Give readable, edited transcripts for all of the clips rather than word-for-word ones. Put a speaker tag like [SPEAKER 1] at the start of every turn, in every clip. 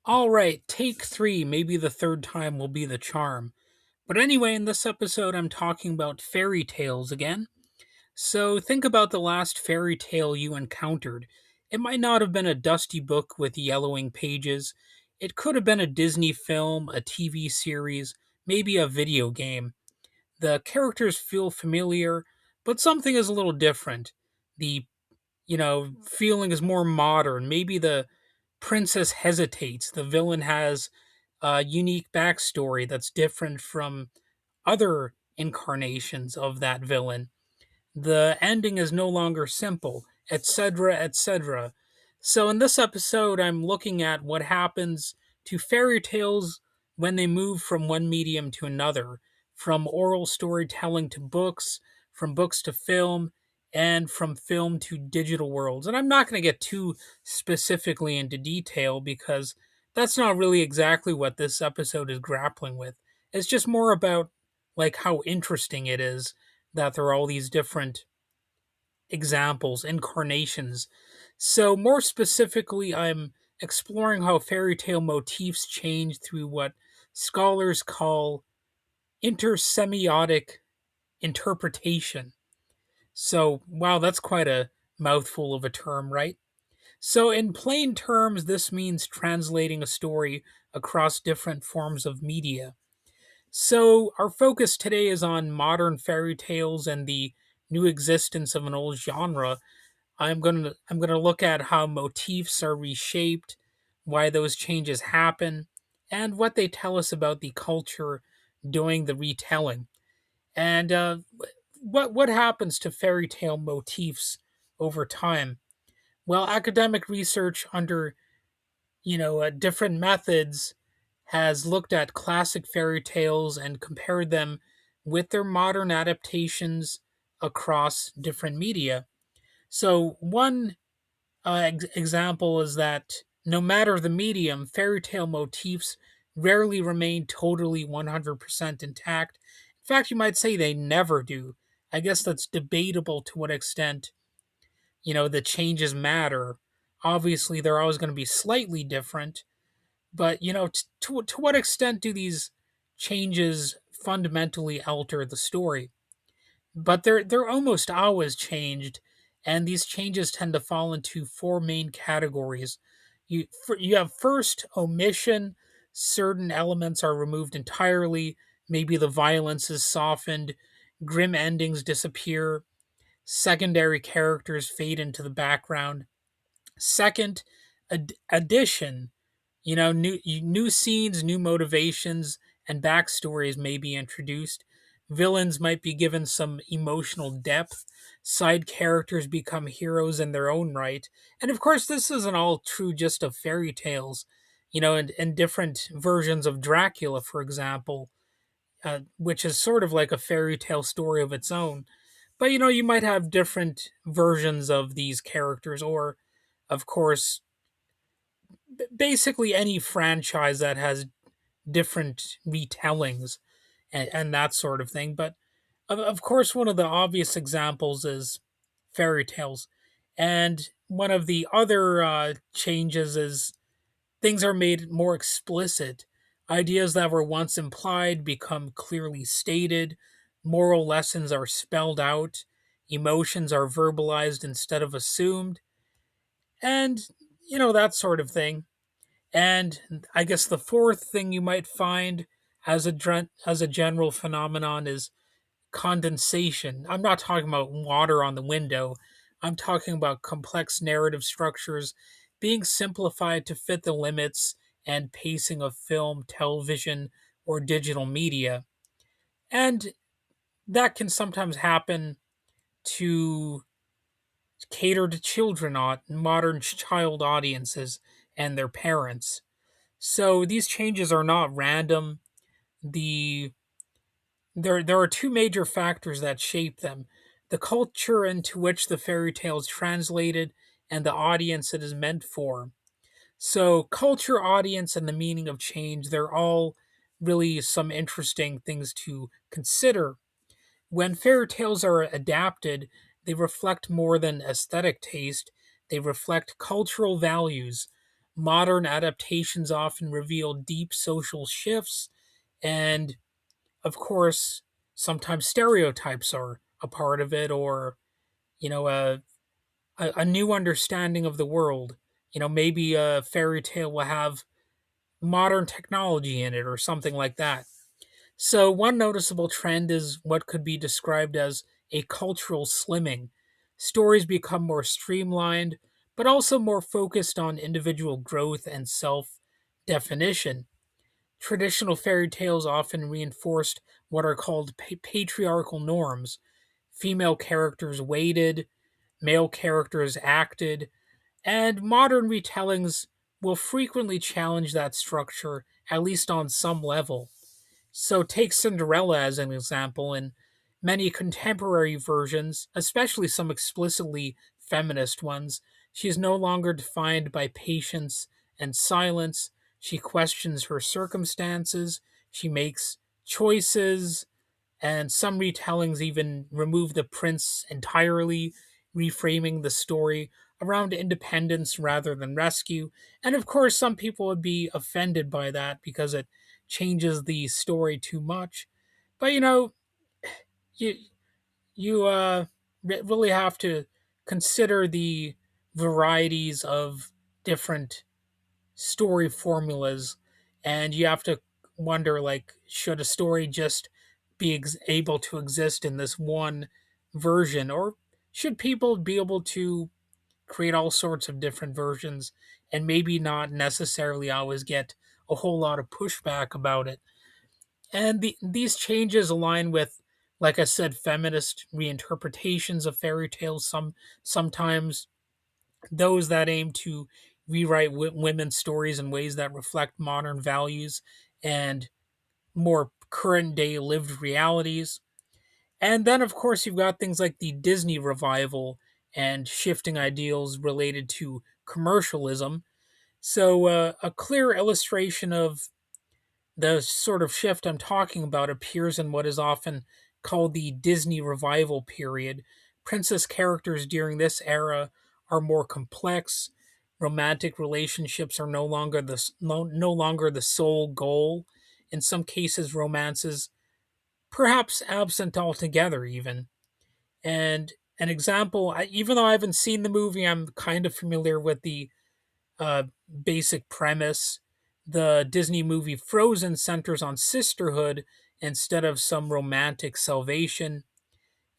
[SPEAKER 1] All right, take three. Maybe the third time will be the charm. But anyway, in this episode, I'm talking about fairy tales again. So think about the last fairy tale you encountered. It might not have been a dusty book with yellowing pages. It could have been a Disney film, a TV series, maybe a video game. The characters feel familiar, but something is a little different. The feeling is more modern. Maybe the princess hesitates. The villain has a unique backstory that's different from other incarnations of that villain. The ending is no longer simple, etc., etc. So, in this episode, I'm looking at what happens to fairy tales when they move from one medium to another, from oral storytelling to books, from books to film, and from film to digital worlds. And I'm not going to get too specifically into detail because that's not really exactly what this episode is grappling with. It's just more about like how interesting it is that there are all these different examples, incarnations. So, more specifically, I'm exploring how fairy tale motifs change through what scholars call intersemiotic interpretation. So, wow, that's quite a mouthful of a term, right? So, in plain terms, this means translating a story across different forms of media. So, our focus today is on modern fairy tales and the new existence of an old genre. I'm gonna look at how motifs are reshaped, why those changes happen, and what they tell us about the culture doing the retelling. And what happens to fairy tale motifs over time? Well, academic research under different methods has looked at classic fairy tales and compared them with their modern adaptations across different media. So one example is that no matter the medium, fairy tale motifs rarely remain totally 100% intact. In fact, you might say they never do. I guess that's debatable to what extent, the changes matter. Obviously, they're always going to be slightly different, but, to what extent do these changes fundamentally alter the story? But they're almost always changed, and these changes tend to fall into four main categories. You have first omission. Certain elements are removed entirely. Maybe the violence is softened, grim endings disappear, secondary characters fade into the background. Second, addition. New scenes, new motivations, and backstories may be introduced. Villains might be given some emotional depth. Side characters become heroes in their own right. And of course, this isn't all true just of fairy tales. In different versions of Dracula, for example, which is sort of like a fairy tale story of its own. But you might have different versions of these characters, or, of course, basically any franchise that has different retellings and that sort of thing. But of course, one of the obvious examples is fairy tales. And one of the other changes is things are made more explicit. Ideas that were once implied become clearly stated. Moral lessons are spelled out. Emotions are verbalized instead of assumed. And, that sort of thing. And I guess the fourth thing you might find as a general phenomenon is condensation. I'm not talking about water on the window. I'm talking about complex narrative structures being simplified to fit the limits and pacing of film, television, or digital media. And that can sometimes happen to cater to children, modern child audiences, and their parents. So these changes are not random. The there are two major factors that shape them: the culture into which the fairy tale is translated and the audience it is meant for. So culture, audience, and the meaning of change, they're all really some interesting things to consider. When fairy tales are adapted, they reflect more than aesthetic taste, they reflect cultural values. modern adaptations often reveal deep social shifts, and of course, sometimes stereotypes are a part of it, or you know, a new understanding of the world. Maybe a fairy tale will have modern technology in it, or something like that. So, one noticeable trend is what could be described as a cultural slimming. Stories become more streamlined, but also more focused on individual growth and self definition. Traditional fairy tales often reinforced what are called patriarchal norms. Female characters waited, male characters acted, and modern retellings will frequently challenge that structure, at least on some level. So take Cinderella as an example. In many contemporary versions, especially some explicitly feminist ones, she is no longer defined by patience and silence. She questions her circumstances, she makes choices, and some retellings even remove the prince entirely, reframing the story around independence rather than rescue. And of course, some people would be offended by that because it changes the story too much. But you you really have to consider the varieties of different story formulas, and you have to wonder, like, should a story just be able to exist in this one version, or should people be able to create all sorts of different versions and maybe not necessarily always get a whole lot of pushback about it. And these changes align with, like I said, feminist reinterpretations of fairy tales, sometimes those that aim to rewrite women's stories in ways that reflect modern values and more current day lived realities. And then, of course, you've got things like the Disney revival and shifting ideals related to commercialism. So, a clear illustration of the sort of shift I'm talking about appears in what is often called the Disney revival period. Princess characters during this era are more complex. Romantic relationships are no longer the sole goal. In some cases, romance is perhaps absent altogether, even. And an example, even though I haven't seen the movie, I'm kind of familiar with the uh, basic premise. The Disney movie Frozen centers on sisterhood instead of some romantic salvation,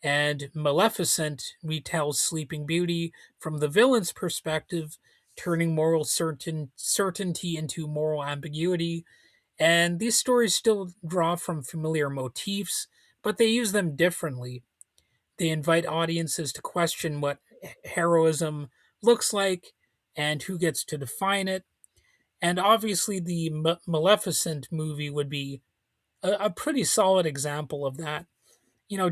[SPEAKER 1] and Maleficent retells Sleeping Beauty from the villain's perspective, turning moral certainty into moral ambiguity. And these stories still draw from familiar motifs, but they use them differently. They invite audiences to question what heroism looks like and who gets to define it. And obviously, the Maleficent movie would be a pretty solid example of that.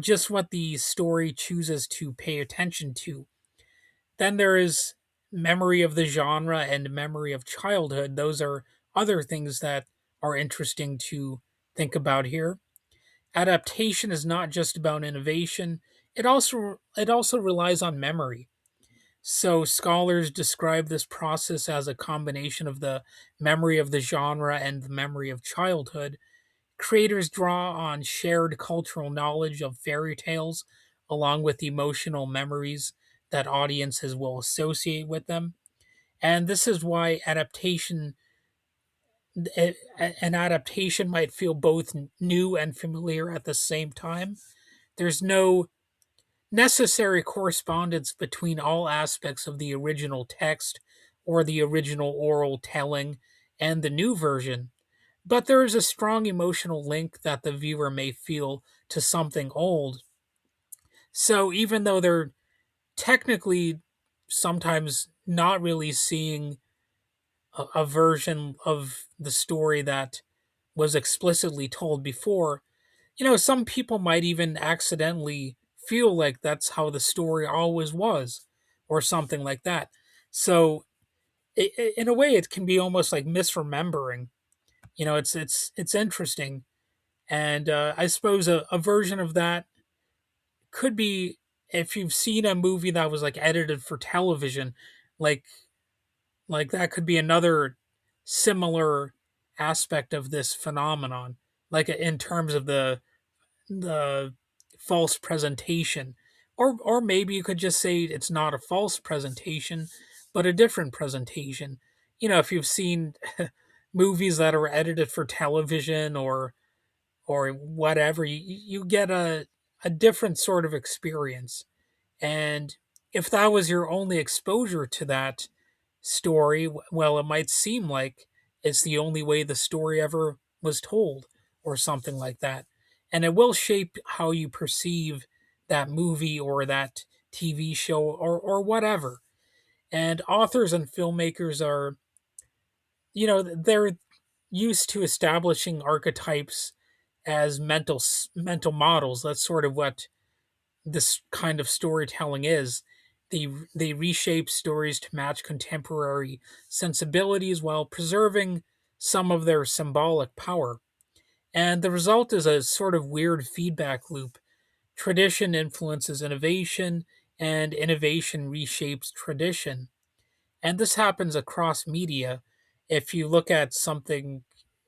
[SPEAKER 1] Just what the story chooses to pay attention to. Then there is memory of the genre and memory of childhood. Those are other things that are interesting to think about here. Adaptation is not just about innovation, it also relies on memory. So scholars describe this process as a combination of the memory of the genre and the memory of childhood. Creators draw on shared cultural knowledge of fairy tales along with emotional memories that audiences will associate with them. And this is why an adaptation might feel both new and familiar at the same time. There's no necessary correspondence between all aspects of the original text or the original oral telling and the new version, but there is a strong emotional link that the viewer may feel to something old. So even though they're technically sometimes not really seeing a version of the story that was explicitly told before, some people might even accidentally feel like that's how the story always was, or something like that. So, in a way, it can be almost like misremembering. It's interesting, and I suppose a version of that could be if you've seen a movie that was like edited for television, like Like that could be another similar aspect of this phenomenon, like in terms of the false presentation. Or maybe you could just say it's not a false presentation, but a different presentation. If you've seen movies that are edited for television or whatever, you get a different sort of experience. And if that was your only exposure to that story, well, it might seem like it's the only way the story ever was told, or something like that. And it will shape how you perceive that movie or that TV show or whatever. And authors and filmmakers are, they're used to establishing archetypes as mental models. That's sort of what this kind of storytelling is. They reshape stories to match contemporary sensibilities while preserving some of their symbolic power. And the result is a sort of weird feedback loop. Tradition influences innovation, and innovation reshapes tradition. And this happens across media. If you look at something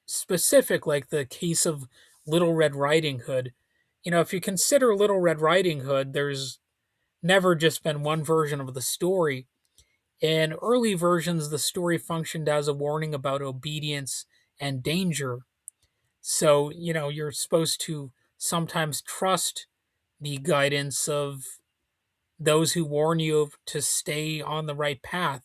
[SPEAKER 1] specific, like the case of Little Red Riding Hood, if you consider Little Red Riding Hood, there's never just been one version of the story. In early versions, the story functioned as a warning about obedience and danger. So, you're supposed to sometimes trust the guidance of those who warn you to stay on the right path.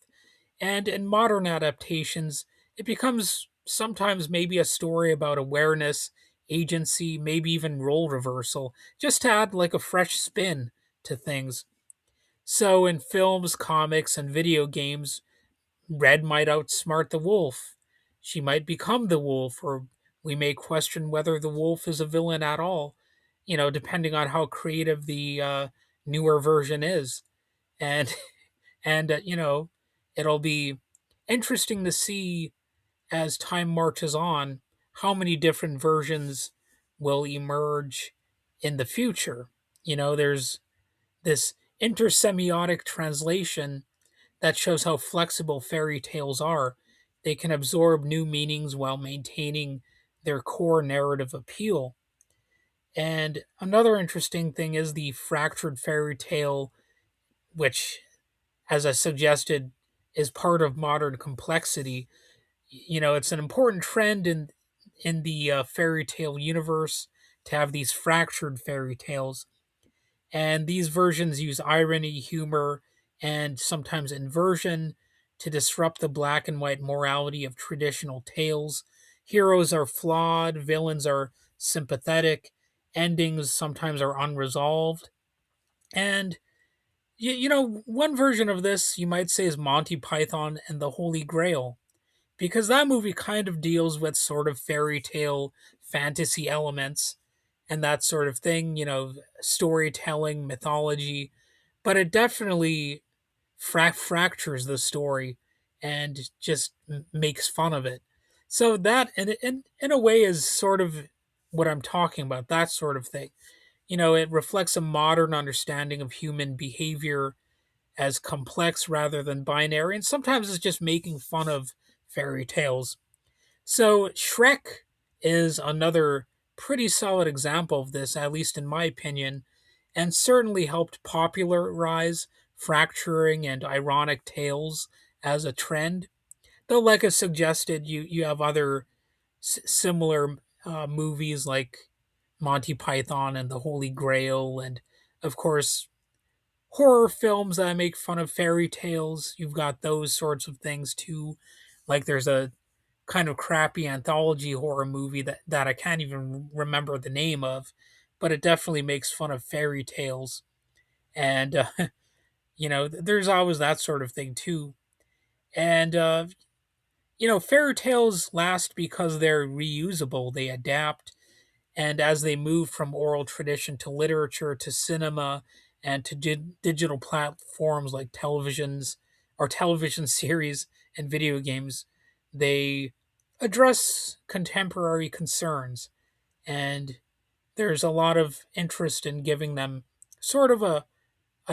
[SPEAKER 1] And in modern adaptations, it becomes sometimes maybe a story about awareness, agency, maybe even role reversal, just to add like a fresh spin to things. So in films, comics, and video games, Red might outsmart the wolf. She might become the wolf, or we may question whether the wolf is a villain at all, depending on how creative the newer version is. And and it'll be interesting to see as time marches on how many different versions will emerge in the future. There's this intersemiotic translation that shows how flexible fairy tales are. They can absorb new meanings while maintaining their core narrative appeal. And another interesting thing is the fractured fairy tale, which, as I suggested, is part of modern complexity. It's an important trend in the fairy tale universe to have these fractured fairy tales. And these versions use irony, humor, and sometimes inversion to disrupt the black and white morality of traditional tales. Heroes are flawed, villains are sympathetic, endings sometimes are unresolved. And one version of this you might say is Monty Python and the Holy Grail, because that movie kind of deals with sort of fairy tale fantasy elements and that sort of thing, storytelling, mythology, but it definitely fractures the story and just makes fun of it. So that, in a way, is sort of what I'm talking about, that sort of thing. It reflects a modern understanding of human behavior as complex rather than binary, and sometimes it's just making fun of fairy tales. So, Shrek is another pretty solid example of this, at least in my opinion, and certainly helped popularize fracturing and ironic tales as a trend. Though, like I suggested, you have other similar movies like Monty Python and the Holy Grail, and of course, horror films that make fun of fairy tales. You've got those sorts of things too. Like there's a kind of crappy anthology horror movie that I can't even remember the name of, but it definitely makes fun of fairy tales. And, there's always that sort of thing too. And, fairy tales last because they're reusable, they adapt, and as they move from oral tradition to literature to cinema and to digital platforms like televisions or television series and video games, they address contemporary concerns. And there's a lot of interest in giving them sort of a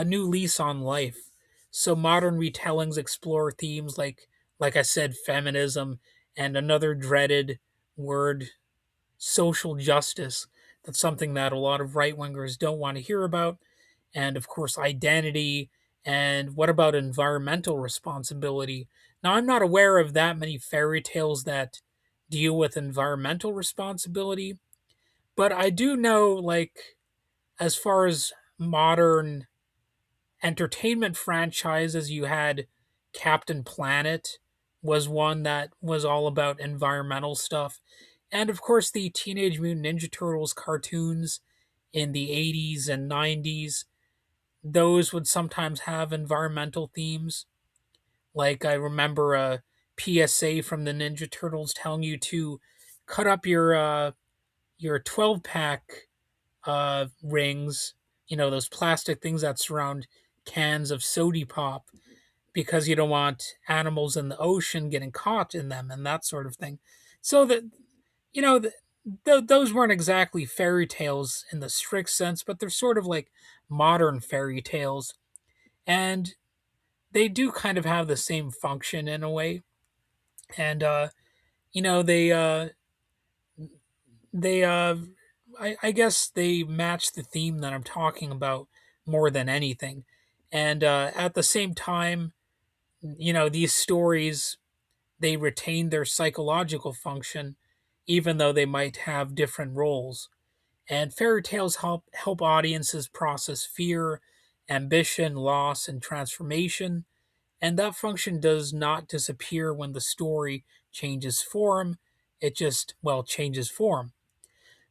[SPEAKER 1] new lease on life. So modern retellings explore themes like like I said, feminism, and another dreaded word, social justice. That's something that a lot of right wingers don't want to hear about. And of course, identity. And what about environmental responsibility? Now, I'm not aware of that many fairy tales that deal with environmental responsibility, but I do know, like, as far as modern entertainment franchises, you had Captain Planet was one that was all about environmental stuff. And of course, the Teenage Mutant Ninja Turtles cartoons in the 80s and 90s, those would sometimes have environmental themes. Like I remember a PSA from the Ninja Turtles telling you to cut up your 12 pack rings, those plastic things that surround cans of sody pop, because you don't want animals in the ocean getting caught in them and that sort of thing. So that, you know, those weren't exactly fairy tales in the strict sense, but they're sort of like modern fairy tales. And they do kind of have the same function in a way. And, you know, they I guess they match the theme that I'm talking about more than anything. And at the same time, these stories, they retain their psychological function, even though they might have different roles. And fairy tales help audiences process fear, ambition, loss, and transformation. And that function does not disappear when the story changes form. It just, well, changes form.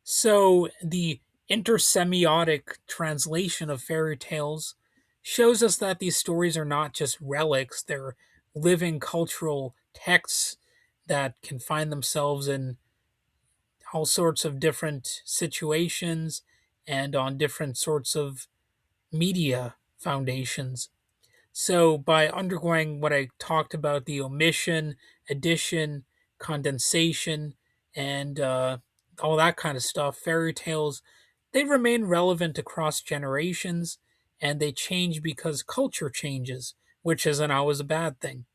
[SPEAKER 1] So the intersemiotic translation of fairy tales shows us that these stories are not just relics, they're living cultural texts that can find themselves in all sorts of different situations and on different sorts of media foundations. So, by undergoing what I talked about, the omission, addition, condensation, and all that kind of stuff, fairy tales, they remain relevant across generations, and they change because culture changes, which isn't always a bad thing.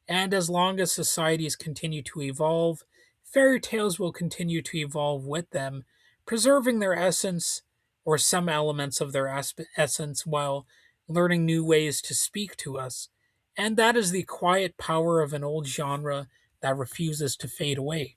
[SPEAKER 1] And as long as societies continue to evolve, fairy tales will continue to evolve with them, preserving their essence or some elements of their essence while learning new ways to speak to us. And that is the quiet power of an old genre that refuses to fade away.